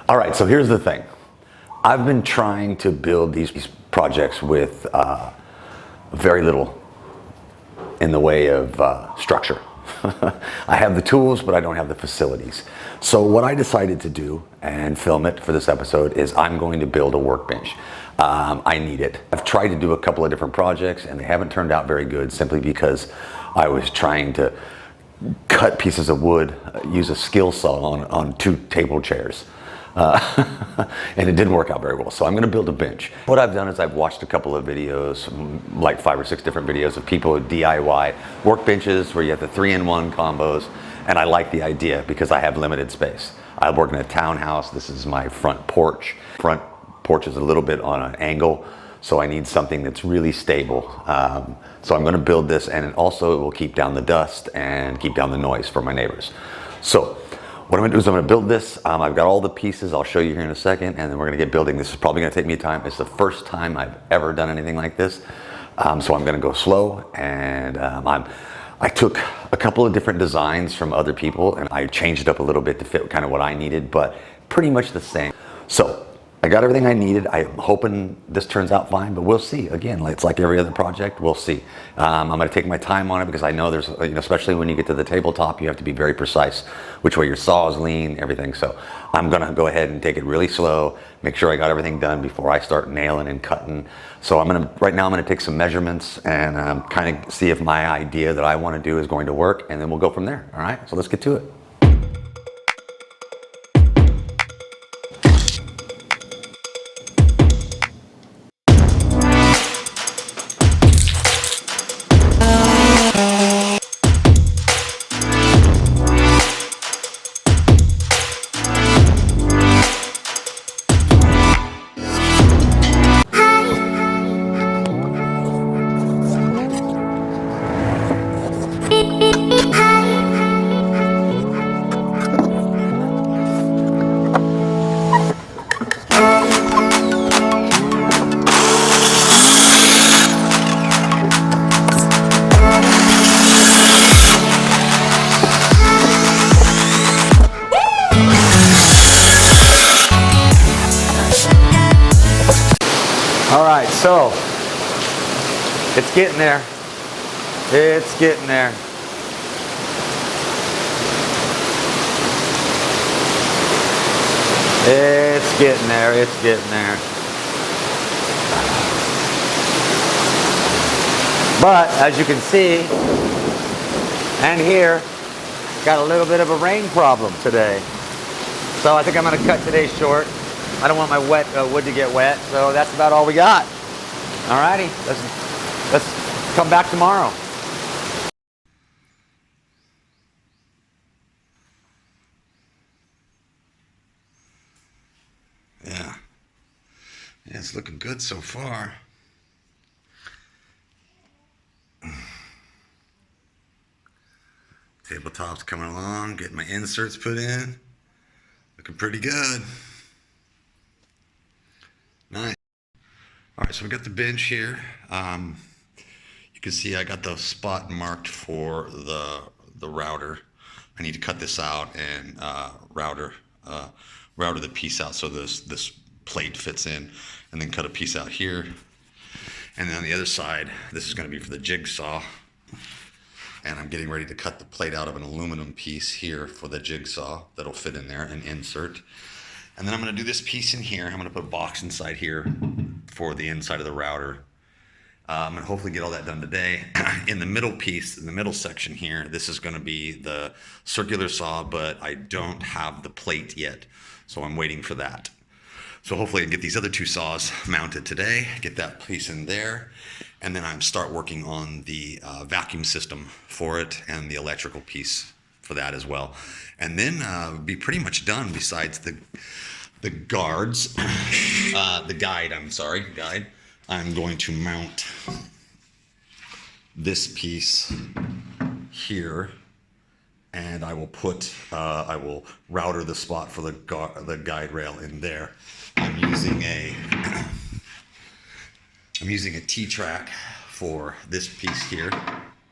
All right, so here's the thing. I've been trying to build these projects with very little in the way of structure. I have the tools, but I don't have the facilities. So what I decided to do and film it for this episode is I'm going to build a workbench. I need it. I've tried to do a couple of different projects and they haven't turned out very good simply because I was trying to cut pieces of wood, use a skill saw on two table chairs. And it didn't work out very well. So I'm going to build a bench. What I've done is I've watched a couple of videos, like 5 or 6 different videos of people with DIY workbenches where you have the 3-in-1 combos. And I like the idea because I have limited space. I work in a townhouse. This is my front porch. Front porch is a little bit on an angle, so I need something that's really stable. So I'm going to build this, and also it will keep down the dust and keep down the noise for my neighbors. So what I'm going to do is I'm going to build this. I've got all the pieces. I'll show you here in a second, and then we're going to get building. This is probably going to take me time. It's the first time I've ever done anything like this. So I'm going to go slow, and I took a couple of different designs from other people, and I changed it up a little bit to fit kind of what I needed, but pretty much the same. So I got everything I needed. I'm hoping this turns out fine, but we'll see. Again, it's like every other project, we'll see. I'm going to take my time on it because I know there's, especially when you get to the tabletop, you have to be very precise which way your saw is lean, everything. So I'm going to go ahead and take it really slow, make sure I got everything done before I start nailing and cutting. So right now I'm going to take some measurements and kind of see if my idea that I want to do is going to work, and then we'll go from there. All right, so let's get to it. All right, so it's getting there. It's getting there. It's getting there. It's getting there. But as you can see and hear, got a little bit of a rain problem today. So I think I'm going to cut today short. I don't want my wood to get wet, so that's about all we got. All righty, let's come back tomorrow. Yeah, it's looking good so far. Tabletop's coming along, getting my inserts put in. Looking pretty good. Nice. All right, so we got the bench here. You can see I got the spot marked for the router. I need to cut this out and router the piece out so this plate fits in, and then cut a piece out here. And then on the other side, this is going to be for the jigsaw. And I'm getting ready to cut the plate out of an aluminum piece here for the jigsaw that'll fit in there and insert. And then I'm going to do this piece in here. I'm going to put a box inside here for the inside of the router. I'm going to hopefully get all that done today. In the middle piece, in the middle section here, this is going to be the circular saw, but I don't have the plate yet, so I'm waiting for that. So hopefully I can get these other 2 saws mounted today, get that piece in there, and then I start working on the vacuum system for it and the electrical piece for that as well. And then be pretty much done besides the guards, the guide, guide. I'm going to mount this piece here, and I will router the spot for the guide rail in there. I'm using a T-track for this piece here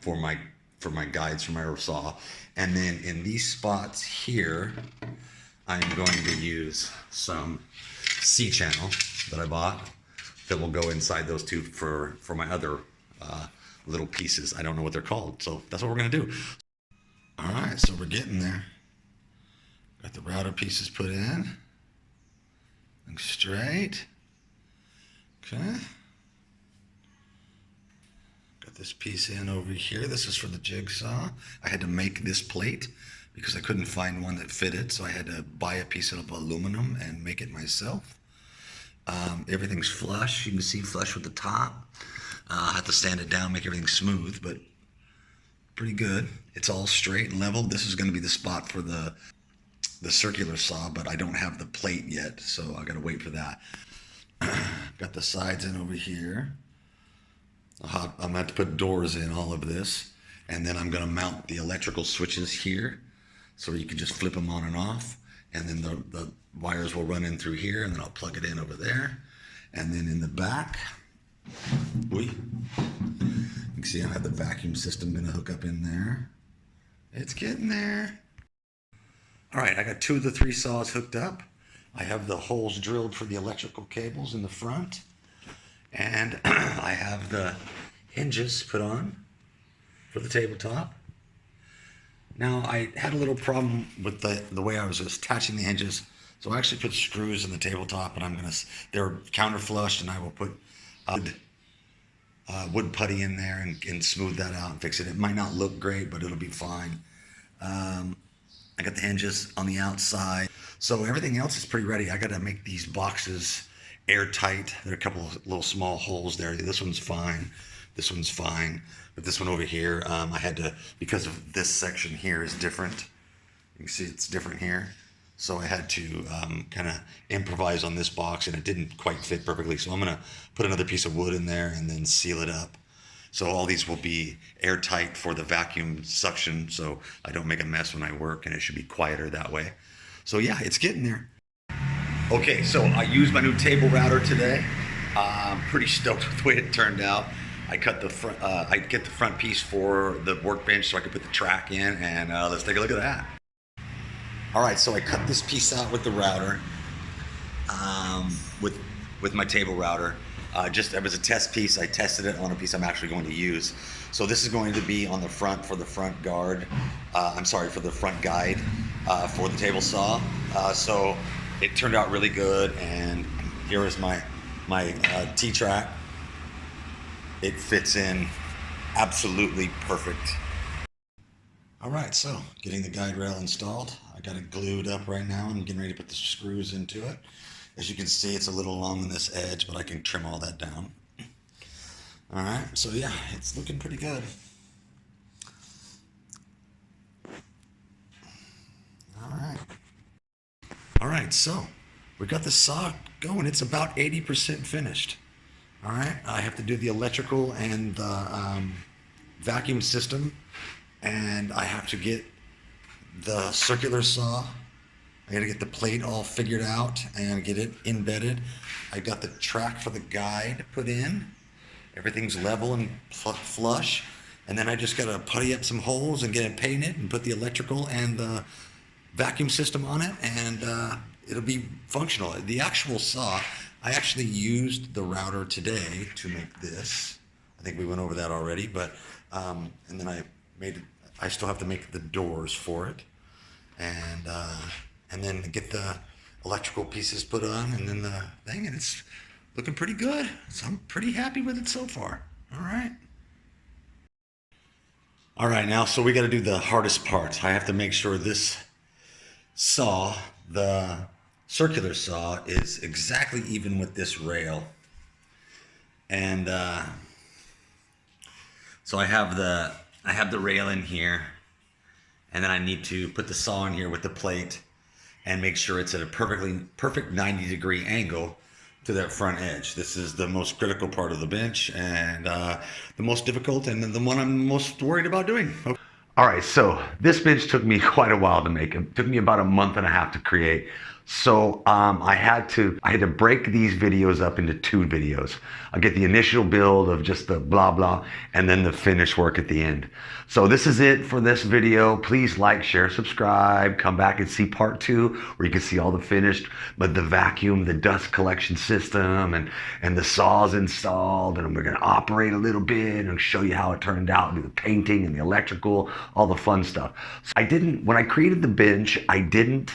for my guides for my saw, and then in these spots here I'm going to use some C-channel that I bought that will go inside those two for my other little pieces. I don't know what they're called, so that's what we're gonna do. All right, so we're getting there. Got the router pieces put in. Look straight. Okay. Got this piece in over here. This is for the jigsaw. I had to make this plate because I couldn't find one that fitted, so I had to buy a piece of aluminum and make it myself. Everything's flush. You can see flush with the top. I have to sand it down, make everything smooth, but pretty good. It's all straight and level. This is going to be the spot for the circular saw, but I don't have the plate yet, so I got to wait for that. Got the sides in over here. I'm going to have to put doors in all of this, and then I'm going to mount the electrical switches here, so you can just flip them on and off, and then the wires will run in through here, and then I'll plug it in over there, and then in the back, you can see I have the vacuum system going to hook up in there. It's getting there. All right, I got 2 of the 3 saws hooked up. I have the holes drilled for the electrical cables in the front, and I have the hinges put on for the tabletop. Now, I had a little problem with the way I was attaching the hinges, so I actually put screws in the tabletop, and they're counter flushed, and I will put wood putty in there and smooth that out and fix it. It might not look great, but it'll be fine. I got the hinges on the outside, so everything else is pretty ready. I got to make these boxes airtight. There are a couple of little small holes there. This one's fine. This one's fine. But this one over here, I had to, because of this section here is different. You can see it's different here. So I had to kind of improvise on this box, and it didn't quite fit perfectly. So I'm going to put another piece of wood in there and then seal it up. So all these will be airtight for the vacuum suction, so I don't make a mess when I work, and it should be quieter that way. So yeah, it's getting there. Okay, so I used my new table router today. I'm pretty stoked with the way it turned out. I cut the front. I get the front piece for the workbench so I could put the track in, and let's take a look at that. All right, so I cut this piece out with the router, with my table router. It was a test piece. I tested it on a piece I'm actually going to use. So this is going to be on the front for the front guard. For the front guide for the table saw. So it turned out really good, and here is my T-track. It fits in absolutely perfect. All right, so getting the guide rail installed. I got it glued up right now. I'm getting ready to put the screws into it. As you can see, it's a little long on this edge, but I can trim all that down. All right, so yeah, it's looking pretty good. All right, so we got the saw going. It's about 80% finished. All right, I have to do the electrical and the vacuum system, and I have to get the circular saw. I gotta get the plate all figured out and get it embedded. I got the track for the guide put in. Everything's level and flush. And then I just gotta putty up some holes and get it painted and put the electrical and the vacuum system on it, and it'll be functional. The actual saw, I actually used the router today to make this. I think we went over that already, but and then I still have to make the doors for it, and then get the electrical pieces put on, and then the thing, and it's looking pretty good. So I'm pretty happy with it so far. All right, now, so we got to do the hardest part. I have to make sure this saw, the circular saw, is exactly even with this rail. And so I have the rail in here, and then I need to put the saw in here with the plate and make sure it's at a perfect 90-degree angle to that front edge. This is the most critical part of the bench, and the most difficult, and the one I'm most worried about doing. Okay. All right, so this bench took me quite a while to make. It took me about a month and a half to create. So I had to break these videos up into 2 videos. I'll get the initial build of just the blah blah, and then the finished work at the end. So this is it for this video. Please like, share, subscribe. Come back and see part 2, where you can see all the finished, but the vacuum, the dust collection system, and the saws installed, and we're gonna operate a little bit and show you how it turned out, do the painting and the electrical, all the fun stuff. So when I created the bench, I didn't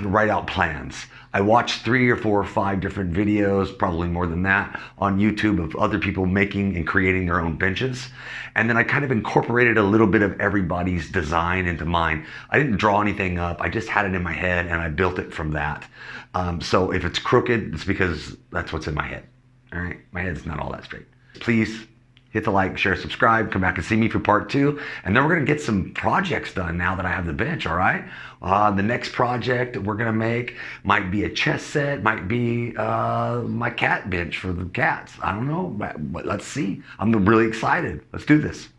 write out plans. I watched 3 or 4 or 5 different videos, probably more than that, on YouTube of other people making and creating their own benches. And then I kind of incorporated a little bit of everybody's design into mine. I didn't draw anything up. I just had it in my head and I built it from that. So if it's crooked, it's because that's what's in my head. All right, my head's not all that straight. Please hit the like, share, subscribe, come back and see me for part 2. And then we're gonna get some projects done now that I have the bench, all right? The next project that we're gonna make might be a chess set, might be my cat bench for the cats. I don't know, but let's see. I'm really excited. Let's do this.